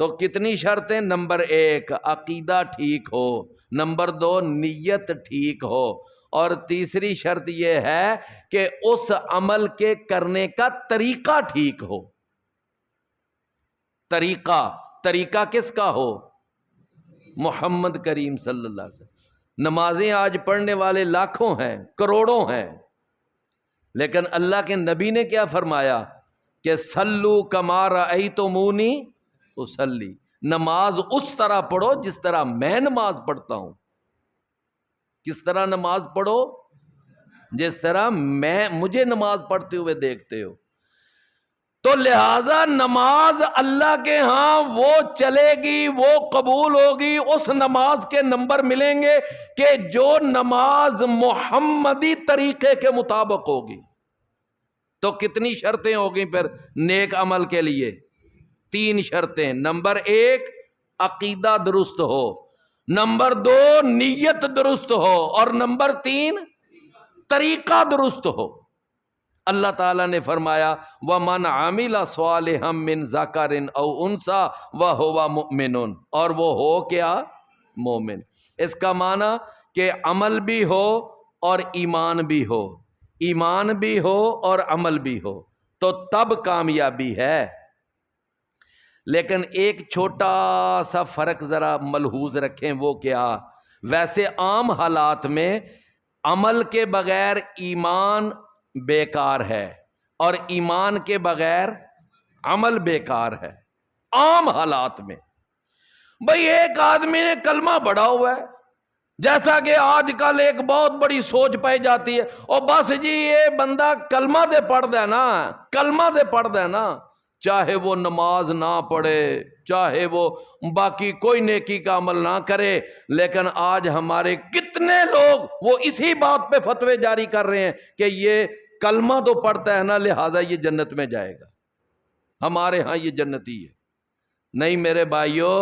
تو کتنی شرطیں؟ نمبر 1، عقیدہ ٹھیک ہو، نمبر 2، نیت ٹھیک ہو، اور تیسری شرط یہ ہے کہ اس عمل کے کرنے کا طریقہ ٹھیک ہو۔ طریقہ کس کا ہو؟ محمد کریم صلی اللہ علیہ وسلم۔ نمازیں آج پڑھنے والے لاکھوں ہیں، کروڑوں ہیں، لیکن اللہ کے نبی نے کیا فرمایا کہ صلو کما رأیتمونی اصلی، نماز اس طرح پڑھو جس طرح میں نماز پڑھتا ہوں۔ کس طرح نماز پڑھو؟ جس طرح مجھے نماز پڑھتے ہوئے دیکھتے ہو۔ تو لہذا نماز اللہ کے ہاں وہ چلے گی، وہ قبول ہوگی، اس نماز کے نمبر ملیں گے کہ جو نماز محمدی طریقے کے مطابق ہوگی۔ تو کتنی شرطیں ہوگی پھر نیک عمل کے لیے؟ 3 شرطیں۔ نمبر 1، عقیدہ درست ہو، نمبر 2، نیت درست ہو، اور نمبر 3، طریقہ درست ہو۔ اللہ تعالیٰ نے فرمایا وَمَنْ عَمِلَ صَالِحًا مِّن ذَكَرٍ أَوْ أُنثَىٰ وَهُوَ مُؤْمِنٌ، اور وہ ہو کیا؟ مومن۔ اس کا معنی کہ عمل بھی ہو اور ایمان بھی ہو، ایمان بھی ہو اور عمل بھی ہو، تو تب کامیابی ہے۔ لیکن ایک چھوٹا سا فرق ذرا ملحوظ رکھیں، وہ کیا؟ ویسے عام حالات میں عمل کے بغیر ایمان بیکار ہے، اور ایمان کے بغیر عمل بیکار ہے عام حالات میں۔ بھئی ایک آدمی نے کلمہ پڑھا ہوا ہے، جیسا کہ آج کل ایک بہت بڑی سوچ پائی جاتی ہے، اور بس جی یہ بندہ کلمہ دے پڑھ دے نا، کلمہ دے پڑھ دے نا، چاہے وہ نماز نہ پڑھے، چاہے وہ باقی کوئی نیکی کا عمل نہ کرے، لیکن آج ہمارے کتنے لوگ وہ اسی بات پہ فتوے جاری کر رہے ہیں کہ یہ کلمہ تو پڑھتا ہے نا لہذا یہ جنت میں جائے گا، ہمارے ہاں یہ جنتی ہے۔ نہیں میرے بھائیو،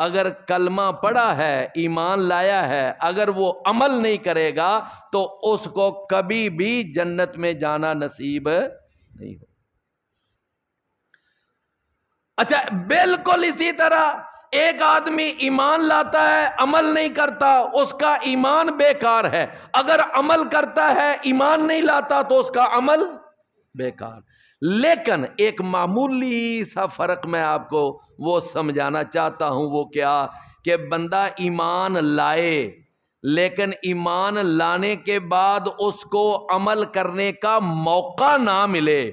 اگر کلمہ پڑھا ہے، ایمان لایا ہے، اگر وہ عمل نہیں کرے گا تو اس کو کبھی بھی جنت میں جانا نصیب نہیں ہو۔ اچھا بالکل اسی طرح ایک آدمی ایمان لاتا ہے، عمل نہیں کرتا، اس کا ایمان بیکار ہے۔ اگر عمل کرتا ہے، ایمان نہیں لاتا تو اس کا عمل بیکار۔ لیکن ایک معمولی سا فرق میں آپ کو وہ سمجھانا چاہتا ہوں، وہ کیا کہ بندہ ایمان لائے، لیکن ایمان لانے کے بعد اس کو عمل کرنے کا موقع نہ ملے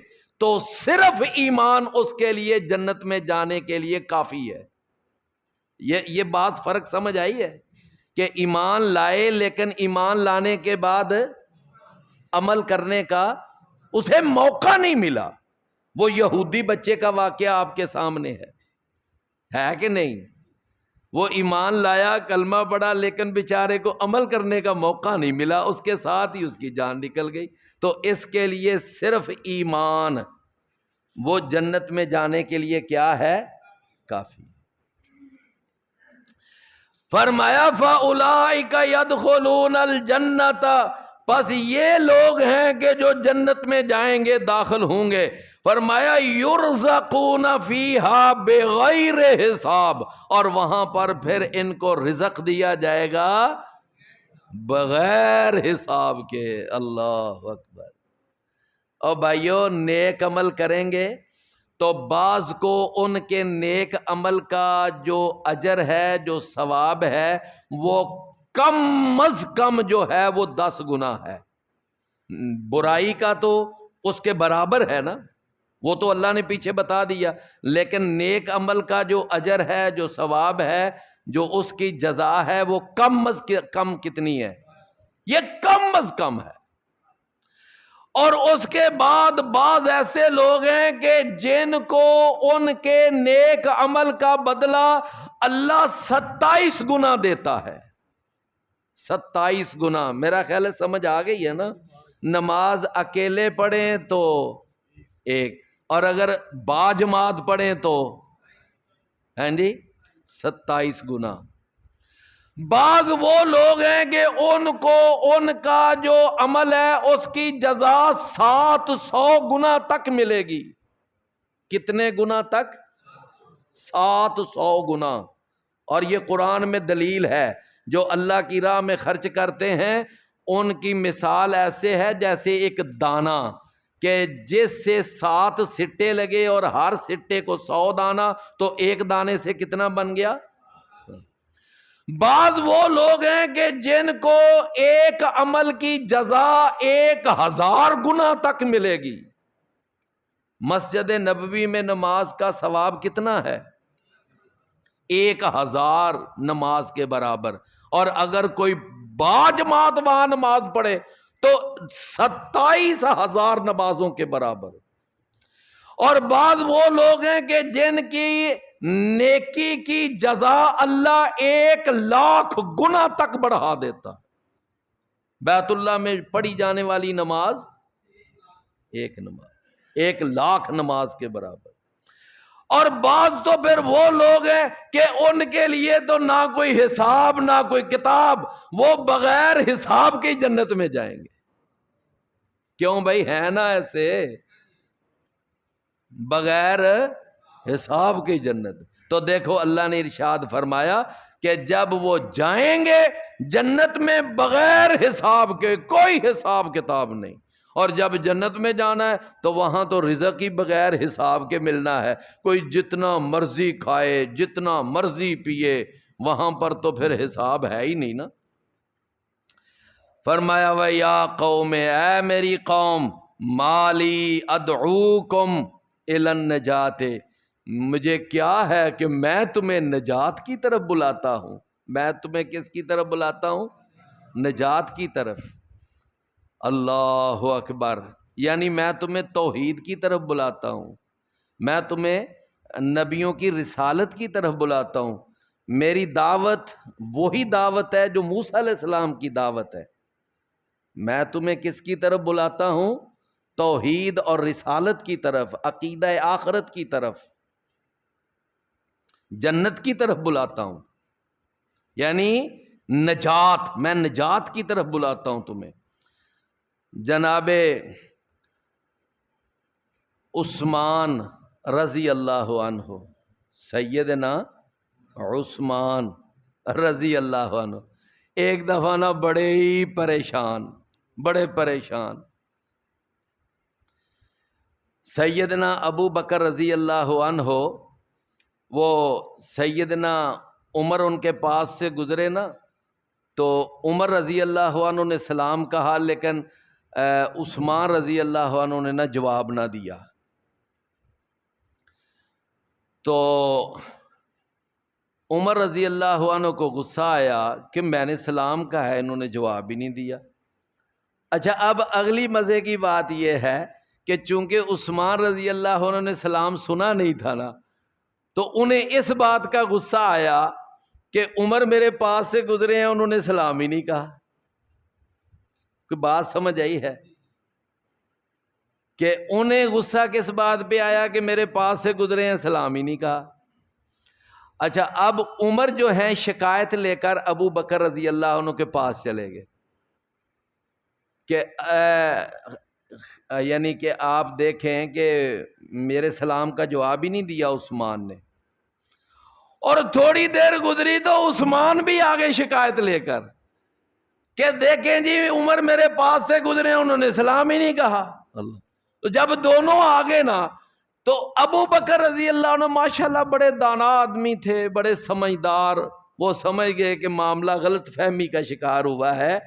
تو صرف ایمان اس کے لیے جنت میں جانے کے لیے کافی ہے۔ یہ بات فرق سمجھ آئی ہے کہ ایمان لائے لیکن ایمان لانے کے بعد عمل کرنے کا اسے موقع نہیں ملا۔ وہ یہودی بچے کا واقعہ آپ کے سامنے ہے کہ نہیں؟ وہ ایمان لایا، کلمہ پڑھا، لیکن بیچارے کو عمل کرنے کا موقع نہیں ملا، اس کے ساتھ ہی اس کی جان نکل گئی۔ تو اس کے لیے صرف ایمان وہ جنت میں جانے کے لیے کیا ہے؟ کافی۔ فرمایا فَأُولَٰئِکَ يَدْخُلُونَ الْجَنَّةَ، پس یہ لوگ ہیں کہ جو جنت میں جائیں گے، داخل ہوں گے۔ فرمایا یرزقون فیہا بغیر حساب، اور وہاں پر پھر ان کو رزق دیا جائے گا بغیر حساب کے۔ اللہ اکبر۔ اور بھائیو، نیک عمل کریں گے تو بعض کو ان کے نیک عمل کا جو اجر ہے، جو ثواب ہے، وہ کم از کم جو ہے وہ 10 گنا ہے۔ برائی کا تو اس کے برابر ہے نا، وہ تو اللہ نے پیچھے بتا دیا، لیکن نیک عمل کا جو اجر ہے، جو ثواب ہے، جو اس کی جزا ہے، وہ کم از کم کتنی ہے؟ یہ کم از کم ہے۔ اور اس کے بعد بعض ایسے لوگ ہیں کہ جن کو ان کے نیک عمل کا بدلہ اللہ 27 گنا دیتا ہے۔ 27 گنا، میرا خیال ہے سمجھ آ گئی ہے نا؟ نماز اکیلے پڑھیں تو ایک، اور اگر باجماعت پڑھیں تو ہیں جی 27 گنا۔ بعض وہ لوگ ہیں کہ ان کو ان کا جو عمل ہے اس کی جزا 700 گنا تک ملے گی۔ کتنے گنا تک؟ 700 گنا۔ اور یہ قرآن میں دلیل ہے، جو اللہ کی راہ میں خرچ کرتے ہیں ان کی مثال ایسے ہے جیسے ایک دانہ، کہ جس سے 7 سٹے لگے اور ہر سٹے کو 100 دانہ، تو ایک دانے سے کتنا بن گیا؟ بعض وہ لوگ ہیں کہ جن کو ایک عمل کی جزا 1000 گنا تک ملے گی۔ مسجد نبوی میں نماز کا ثواب کتنا ہے؟ 1000 نماز کے برابر۔ اور اگر کوئی باجماعت وہاں نماز پڑھے تو 27000 نمازوں کے برابر۔ اور بعض وہ لوگ ہیں کہ جن کی نیکی کی جزا اللہ 1,00,000 گنا تک بڑھا دیتا۔ بیت اللہ میں پڑھی جانے والی نماز، ایک نماز 1,00,000 نماز کے برابر۔ اور بعض تو پھر وہ لوگ ہیں کہ ان کے لیے تو نہ کوئی حساب نہ کوئی کتاب، وہ بغیر حساب کے جنت میں جائیں گے۔ کیوں بھائی؟ ہے نا ایسے، بغیر حساب کی جنت۔ تو دیکھو اللہ نے ارشاد فرمایا کہ جب وہ جائیں گے جنت میں بغیر حساب کے، کوئی حساب کتاب نہیں، اور جب جنت میں جانا ہے تو وہاں تو رزق ہی بغیر حساب کے ملنا ہے۔ کوئی جتنا مرضی کھائے، جتنا مرضی پیے، وہاں پر تو پھر حساب ہے ہی نہیں نا۔ فرمایا وَيَا قَوْمِ، اے میری قوم، مالی ادعوکم الی النجات، مجھے کیا ہے کہ میں تمہیں نجات کی طرف بلاتا ہوں۔ میں تمہیں کس کی طرف بلاتا ہوں؟ نجات کی طرف۔ اللہ اکبر۔ یعنی میں تمہیں توحید کی طرف بلاتا ہوں، میں تمہیں نبیوں کی رسالت کی طرف بلاتا ہوں۔ میری دعوت وہی دعوت ہے جو موسیٰ علیہ السلام کی دعوت ہے۔ میں تمہیں کس کی طرف بلاتا ہوں؟ توحید اور رسالت کی طرف، عقیدہ آخرت کی طرف، جنت کی طرف بلاتا ہوں، یعنی نجات، میں نجات کی طرف بلاتا ہوں تمہیں۔ جناب عثمان رضی اللہ عنہ، سیدنا عثمان رضی اللہ عنہ ایک دفعہ نا بڑے پریشان۔ سیدنا ابو بکر رضی اللہ عنہ، وہ سیدنا عمر ان کے پاس سے گزرے نا، تو عمر رضی اللہ عنہ نے سلام کہا، لیکن عثمان رضی اللہ عنہ نے نہ جواب نہ دیا۔ تو عمر رضی اللہ عنہ کو غصہ آیا کہ میں نے سلام کہا ہے، انہوں نے جواب ہی نہیں دیا۔ اچھا، اب اگلی مزے کی بات یہ ہے کہ چونکہ عثمان رضی اللہ عنہ نے سلام سنا نہیں تھا نا، تو انہیں اس بات کا غصہ آیا کہ عمر میرے پاس سے گزرے ہیں، انہوں نے سلام ہی نہیں کہا۔ کوئی بات سمجھ آئی ہے کہ انہیں غصہ کس بات پہ آیا کہ میرے پاس سے گزرے ہیں، سلام ہی نہیں کہا۔ اچھا، اب عمر جو ہیں شکایت لے کر ابو بکر رضی اللہ عنہ کے پاس چلے گئے کہ یعنی کہ آپ دیکھیں کہ میرے سلام کا جواب ہی نہیں دیا عثمان نے، اور تھوڑی دیر گزری تو عثمان بھی آگے شکایت لے کر کہ دیکھیں جی عمر میرے پاس سے گزرے انہوں نے سلام ہی نہیں کہا۔ اللہ، تو جب دونوں آگے نا تو ابو بکر رضی اللہ عنہ ماشاءاللہ بڑے دانا آدمی تھے، بڑے سمجھدار، وہ سمجھ گئے کہ معاملہ غلط فہمی کا شکار ہوا ہے،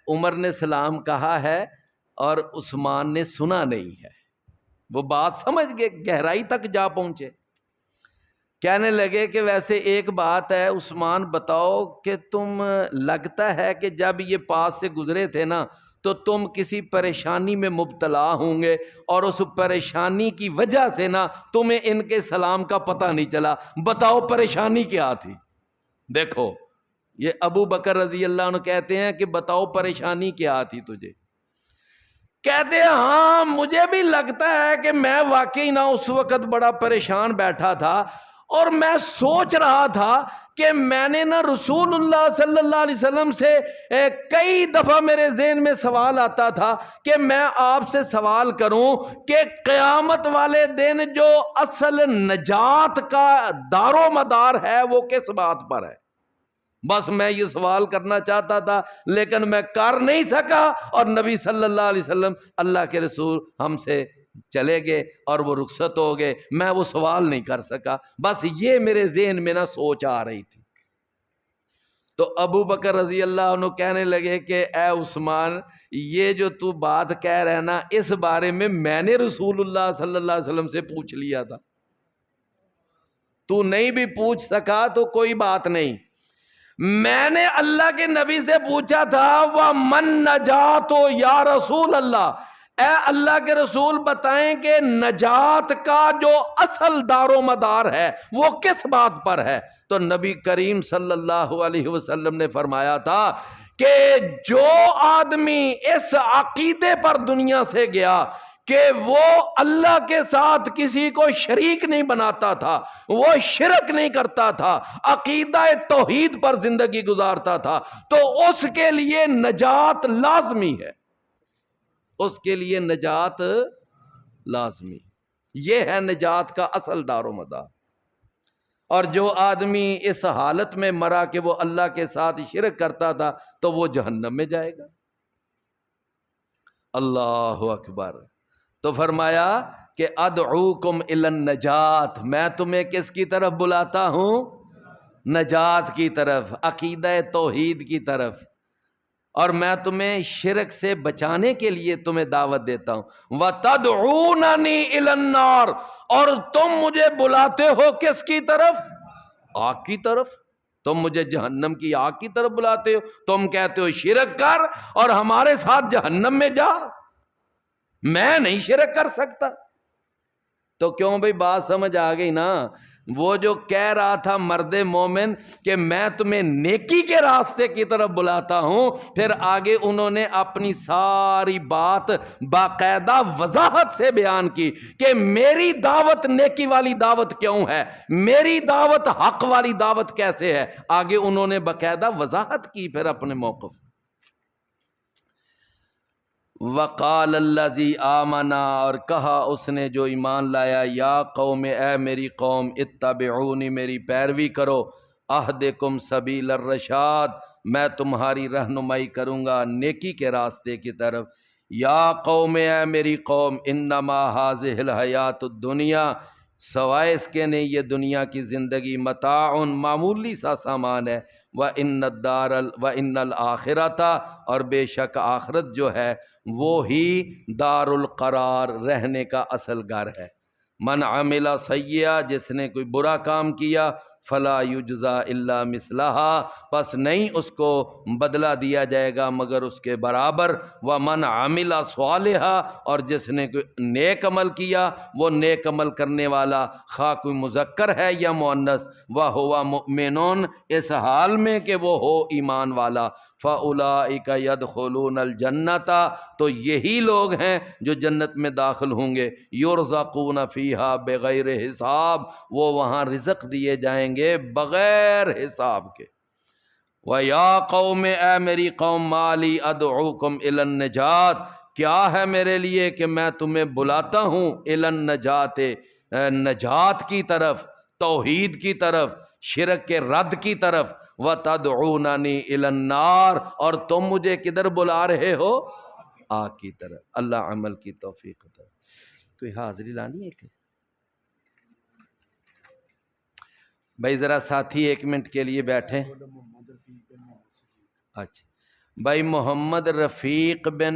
عمر نے سلام کہا ہے اور عثمان نے سنا نہیں ہے۔ وہ بات سمجھ گئے، گہرائی تک جا پہنچے، کہنے لگے کہ ویسے ایک بات ہے عثمان، بتاؤ کہ تم لگتا ہے کہ جب یہ پاس سے گزرے تھے نا تو تم کسی پریشانی میں مبتلا ہوں گے، اور اس پریشانی کی وجہ سے نا تمہیں ان کے سلام کا پتہ نہیں چلا، بتاؤ پریشانی کیا تھی؟ دیکھو یہ ابو بکر رضی اللہ عنہ کہتے ہیں کہ بتاؤ پریشانی کیا تھی تجھے؟ کہتے ہیں ہاں مجھے بھی لگتا ہے کہ میں واقعی نا اس وقت بڑا پریشان بیٹھا تھا، اور میں سوچ رہا تھا کہ میں نے نا رسول اللہ صلی اللہ علیہ وسلم سے کئی دفعہ میرے ذہن میں سوال آتا تھا کہ میں آپ سے سوال کروں کہ قیامت والے دن جو اصل نجات کا دار و مدار ہے وہ کس بات پر ہے؟ بس میں یہ سوال کرنا چاہتا تھا لیکن میں کر نہیں سکا، اور نبی صلی اللہ علیہ وسلم اللہ کے رسول ہم سے چلے گئے اور وہ رخصت ہو گئے، میں وہ سوال نہیں کر سکا، بس یہ میرے ذہن میں نہ سوچ آ رہی تھی۔ تو ابو بکر رضی اللہ عنہ کہنے لگے کہ اے عثمان، یہ جو تو بات کہہ رہے نا اس بارے میں نے رسول اللہ صلی اللہ علیہ وسلم سے پوچھ لیا تھا، تو نہیں بھی پوچھ سکا تو کوئی بات نہیں، میں نے اللہ کے نبی سے پوچھا تھا وَمَن نَجَاتُ یا رسول اللہ، اے اللہ کے رسول بتائیں کہ نجات کا جو اصل دار و مدار ہے وہ کس بات پر ہے؟ تو نبی کریم صلی اللہ علیہ وسلم نے فرمایا تھا کہ جو آدمی اس عقیدے پر دنیا سے گیا کہ وہ اللہ کے ساتھ کسی کو شریک نہیں بناتا تھا، وہ شرک نہیں کرتا تھا، عقیدہ توحید پر زندگی گزارتا تھا، تو اس کے لیے نجات لازمی ہے، اس کے لیے نجات لازمی، یہ ہے نجات کا اصل دار و مدار۔ اور جو آدمی اس حالت میں مرا کہ وہ اللہ کے ساتھ شرک کرتا تھا تو وہ جہنم میں جائے گا۔ اللہ اکبر۔ تو فرمایا کہ ادعوکم الی النجات، میں تمہیں کس کی طرف بلاتا ہوں؟ نجات کی طرف، عقیدہ توحید کی طرف، اور میں تمہیں شرک سے بچانے کے لیے تمہیں دعوت دیتا ہوں۔ وَتَدْعُونَنِي إِلَى النَّارِ، اور تم مجھے بلاتے ہو کس کی طرف؟ آگ کی طرف، تم مجھے جہنم کی آگ کی طرف بلاتے ہو، تم کہتے ہو شرک کر اور ہمارے ساتھ جہنم میں جا، میں نہیں شرک کر سکتا۔ تو کیوں بھئی بات سمجھ آ گئی نا؟ وہ جو کہہ رہا تھا مرد مومن کہ میں تمہیں نیکی کے راستے کی طرف بلاتا ہوں، پھر آگے انہوں نے اپنی ساری بات باقاعدہ وضاحت سے بیان کی کہ میری دعوت نیکی والی دعوت کیوں ہے، میری دعوت حق والی دعوت کیسے ہے، آگے انہوں نے باقاعدہ وضاحت کی پھر اپنے موقف۔ وقال الذی آمنا، اور کہا اس نے جو ایمان لایا، یا قوم، اے میری قوم، اتبعونی، میری پیروی کرو، اہدکم سبیل الرشاد، میں تمہاری رہنمائی کروں گا نیکی کے راستے کی طرف۔ یا قوم، اے میری قوم، انما ہذہ الحیات الدنیا، سوائے اس کے نہیں یہ دنیا کی زندگی، متاع، معمولی سا سامان ہے، وَإِنَّ الْآخِرَةَ، اور بے شک آخرت جو ہے وہ ہی دار القرار، رہنے کا اصل گھر ہے۔ من عمل سیئا، جس نے کوئی برا کام کیا، فلا یجزا الا مثلہا، پس نہیں اس کو بدلہ دیا جائے گا مگر اس کے برابر۔ ومن عمل صالحا، اور جس نے کوئی نیک عمل کیا، وہ نیک عمل کرنے والا خواہ کوئی مذکر ہے یا مؤنث، وہو مؤمنون، اس حال میں کہ وہ ہو ایمان والا، فَأُولَٰئِکَ يَدْخُلُونَ الْجَنَّةَ، تو یہی لوگ ہیں جو جنت میں داخل ہوں گے، يُرْزَقُونَ فِيهَا بغیر حساب، وہ وہاں رزق دیے جائیں گے بغیر حساب کے۔ وَيَا قَوْمِ، اے میری قوم، مَا لِي أَدْعُوكُمْ إِلَى النَّجَاةِ، کیا ہے میرے لیے کہ میں تمہیں بلاتا ہوں إِلَى النَّجَاةِ، نجات کی طرف، توحید کی طرف، شرک کے رد کی طرف، وَتَدْعُونَنِي إِلَى النَّارِ، اور تم مجھے کدھر بلا رہے ہو؟ آگ کی طرف۔ اللہ عمل کی توفیق عطا۔ کوئی حاضری لانی ہے کہ بھائی ذرا ساتھی 1 منٹ کے لیے بیٹھیں۔ اچھا بھائی، محمد رفیق بن